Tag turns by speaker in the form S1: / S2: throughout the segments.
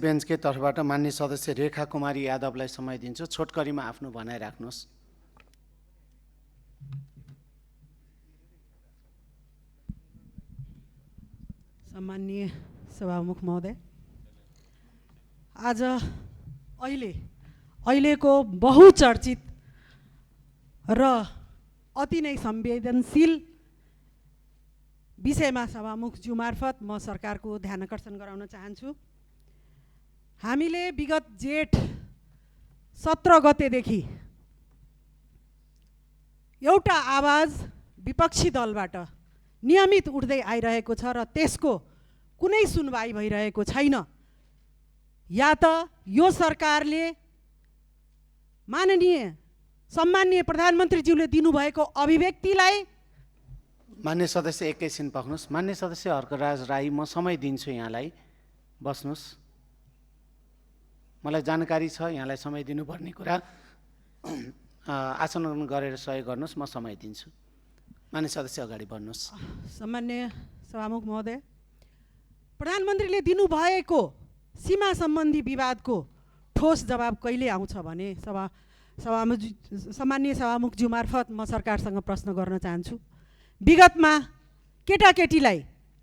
S1: बेन्चकै तर्फबाट मान्य सदस्य रेखा कुमारी यादवलाई समय दिन्छु। छोटकरीमा आफ्नो भनाइ राख्नुहोस्।
S2: सम्माननीय सभामुख महोदय, आज अहिलेको बहुचर्चित र अति नै संवेदनशील विषयमा सभामुखज्यू मार्फत म सरकारको ध्यान आकर्षण गराउन चाहन्छु। हामीले विगत जेठ 17 गतेदेखि एउटा आवाज विपक्षी दलबाट नियमित उठ्दै आइरहेको छ र त्यसको कुनै सुनवाई भइरहेको छैन। या त यो सरकारले सम्माननीय प्रधानमन्त्रीज्यूले दिनुभएको अभिव्यक्तिलाई।
S1: मान्य सदस्य एकैछिन पक्नुहोस्। मान्य सदस्य हर्कराज राई, म समय दिन्छु यहाँलाई, बस्नुहोस्। मलाई जानकारी छ यहाँलाई समय दिनुपर्ने कुरा। आसन गरेर सहयोग गर्नुहोस्, म समय दिन्छु। मान्य सदस्य अगाडि बढ्नुहोस्।
S2: सम्माननीय सभामुख महोदय, प्रधानमन्त्रीले दिनुभएको सीमा सम्बन्धी विवादको ठोस जवाब कहिले आउँछ भने सम्माननीय सभामुखज्यू मार्फत म सरकारसँग प्रश्न गर्न चाहन्छु। विगतमा केटाकेटीलाई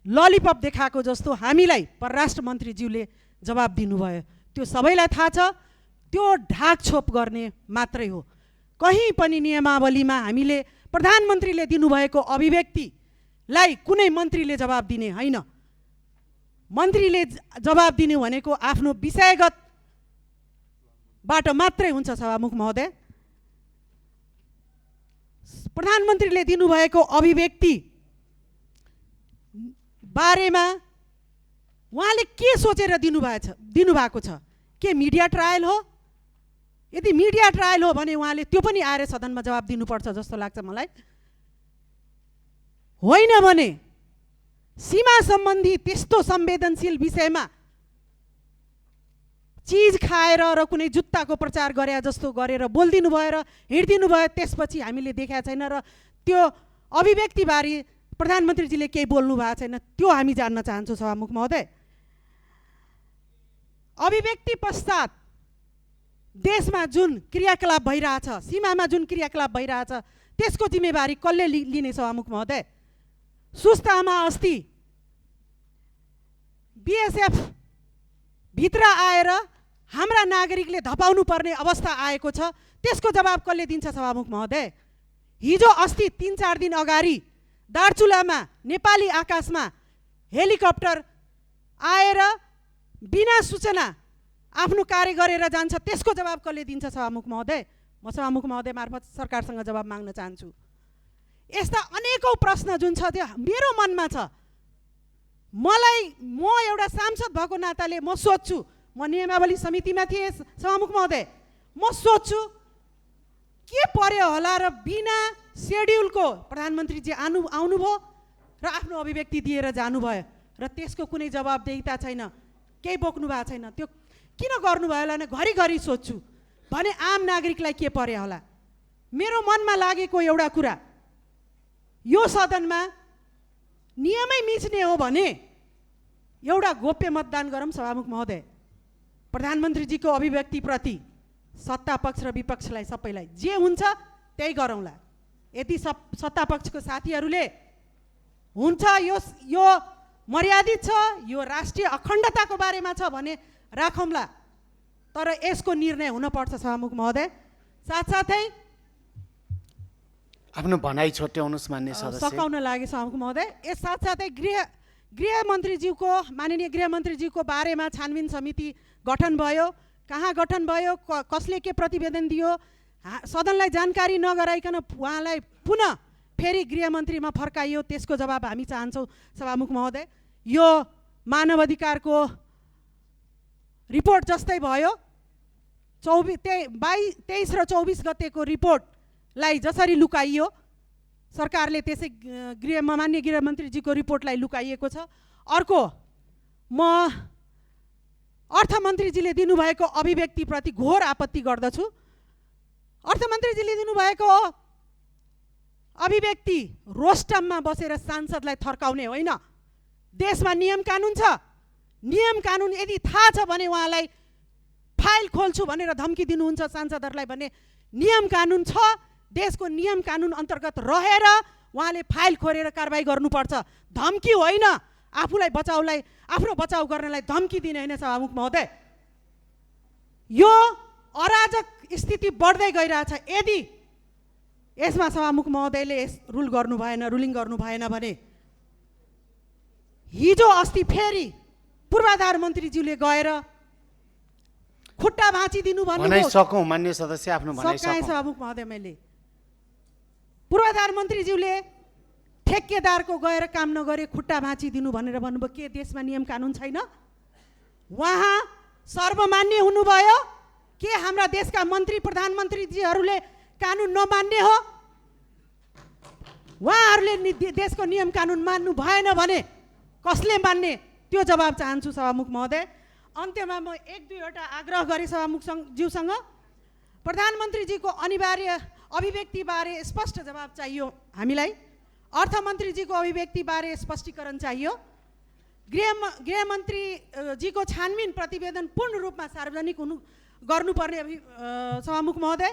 S2: ललिपप देखाएको जस्तो हामीलाई परराष्ट्र मन्त्रीज्यूले जवाब दिनुभयो। त्यो सबैलाई थाहा छ। त्यो ढाकछोप गर्ने मात्रै हो। कहीँ पनि नियमावलीमा हामीले प्रधानमन्त्रीले दिनुभएको अभिव्यक्तिलाई कुनै मन्त्रीले जवाब दिने होइन। मन्त्रीले जवाब दिनु भनेको आफ्नो विषयगतबाट मात्रै हुन्छ। सभामुख महोदय, प्रधानमन्त्रीले दिनुभएको अभिव्यक्ति बारेमा उहाँले के सोचेर दिनुभएको छ? के मिडिया ट्रायल हो? यदि मिडिया ट्रायल हो भने उहाँले त्यो पनि आएर सदनमा जवाब दिनुपर्छ जस्तो लाग्छ मलाई। होइन भने सीमा सम्बन्धी त्यस्तो संवेदनशील विषयमा चीज खाएर र कुनै जुत्ताको प्रचार गरे जस्तो गरेर बोलिदिनु भयो र हिँडिदिनु भयो। त्यसपछि हामीले देखेका छैन र त्यो अभिव्यक्तिबारे प्रधानमन्त्रीजीले केही बोल्नु भएको छैन। त्यो हामी जान्न चाहन्छौँ सभामुख महोदय। अभिव्यक्ति पश्चात देशमा जुन क्रियाकलाप भइरहेछ, सीमामा जुन क्रियाकलाप भइरहेछ, त्यसको जिम्मेवारी कसले लिने सभामुख महोदय? सुस्तामा अस्ति बीएसएफ भित्र आएर हाम्रा नागरिकले धपाउनु पर्ने अवस्था आएको छ। त्यसको जवाब कसले दिन्छ सभामुख महोदय? हिजो अस्ति 3-4 दिन अगाडि दार्चुलामा नेपाली आकाशमा हेलिकप्टर आएर बिना सूचना आफ्नो कार्य गरेर जान्छ। त्यसको जवाब कसले दिन्छ सभामुख महोदय? म सभामुख महोदय मार्फत सरकारसँग जवाब माग्न चाहन्छु। यस्ता अनेकौँ प्रश्न जुन छ त्यो मेरो मनमा छ। म एउटा सांसद भएको नाताले म सोध्छु, म नियमावली समितिमा थिएँ सभामुख महोदय, म सोध्छु के पर्यो होला र बिना सेड्युलको प्रधानमन्त्रीजी आउनुभयो र आफ्नो अभिव्यक्ति दिएर जानुभयो र त्यसको कुनै जवाबदेहिता छैन, केही बोक्नु भएको छैन। त्यो किन गर्नुभयो होला भने घरिघरि सोध्छु भने आम नागरिकलाई के पर्यो होला। मेरो मनमा लागेको एउटा कुरा, यो सदनमा नियमै मिच्ने हो भने एउटा गोप्य मतदान गरौँ सभामुख महोदय। प्रधानमन्त्रीजीको अभिव्यक्तिप्रति सत्तापक्ष र विपक्षलाई सबैलाई जे हुन्छ त्यही गरौँला। यदि सत्तापक्षको साथीहरूले हुन्छ यो मर्यादित छ, यो राष्ट्रिय अखण्डताको बारेमा छ भने राखौँला, तर यसको निर्णय हुनपर्छ सभामुख महोदय। साथसाथै
S1: आफ्नो भनाइ छोट्याउनुहोस् मान्य सदस्य।
S2: सकाउन लागे सभामुख महोदय। यस साथसाथै गृहमन्त्रीज्यूको माननीय गृहमन्त्रीज्यूको बारेमा छानबिन समिति गठन भयो। कहाँ गठन भयो, कसले के प्रतिवेदन दियो, सदनलाई जानकारी नगराइकन उहाँलाई पुनः फेरि गृहमन्त्रीमा फर्काइयो। त्यसको जवाब हामी चाहन्छौँ सभामुख महोदय। यो मानव अधिकारको रिपोर्ट जस्तै भयो। 23 र 24 गतेको रिपोर्टलाई जसरी लुकाइयो, सरकारले त्यसै माननीय गृहमन्त्रीजीको रिपोर्टलाई लुकाइएको छ। अर्को, म अर्थमन्त्रीजीले दिनुभएको अभिव्यक्तिप्रति घोर आपत्ति गर्दछु। अर्थमन्त्रीजीले दिनुभएको अभिव्यक्ति रोस्टममा बसेर सांसदलाई थर्काउने होइन। देशमा नियम कानुन छ। नियम कानुन यदि थाहा छ भने उहाँलाई फाइल खोल्छु भनेर धम्की दिनुहुन्छ सांसदहरूलाई भने नियम कानुन छ, देशको नियम कानुन अन्तर्गत रहेर उहाँले फाइल खोलेर कारबाही गर्नुपर्छ। धम्की होइन, आफूलाई बचाउलाई, आफ्नो बचाउ गर्नलाई धम्की दिने होइन सभामुख महोदय। यो अराजक स्थिति बढ्दै गइरहेछ। यदि यसमा सभामुख महोदयले रुलिङ गर्नु भएन भने हिजो अस्ति फेरि पूर्वाधार मन्त्रीज्यूले गएर खुट्टा भाँचिदिनु भन्नुभयो।
S1: सकौँ मान्य सदस्य आफ्नो भनाइ
S2: सकाएँ
S1: सकौँ।
S2: सभामुख महोदय, मैले पूर्वाधार मन्त्रीज्यूले ठेकेदारको गएर काम नगरे खुट्टा भाँचिदिनु भनेर भन्नुभयो। के देशमा नियम कानुन छैन? उहाँ सर्वमान्य हुनुभयो के हाम्रा देशका मन्त्री प्रधानमन्त्रीजीहरूले कानुन नमान्ने हो? उहाँहरूले देशको नियम कानुन मान्नु भएन भने कसले मान्ने? त्यो जवाब चाहन्छु सभामुख महोदय। अन्त्यमा म एक दुईवटा आग्रह गरेँ सभामुख ज्यूसँग। प्रधानमन्त्रीजीको अनिवार्य अभिव्यक्तिबारे स्पष्ट जवाब चाहियो हामीलाई। अर्थमन्त्रीजीको अभिव्यक्तिबारे स्पष्टीकरण चाहियो। गृहमन्त्रीजीको छानबिन प्रतिवेदन पूर्ण रूपमा सार्वजनिक गर्नुपर्ने सभामुख महोदय।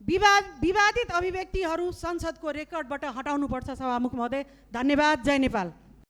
S2: विवादित अभिव्यक्तिहरू संसदको रेकर्डबाट हटाउनुपर्छ सभामुख महोदय। धन्यवाद। जय नेपाल।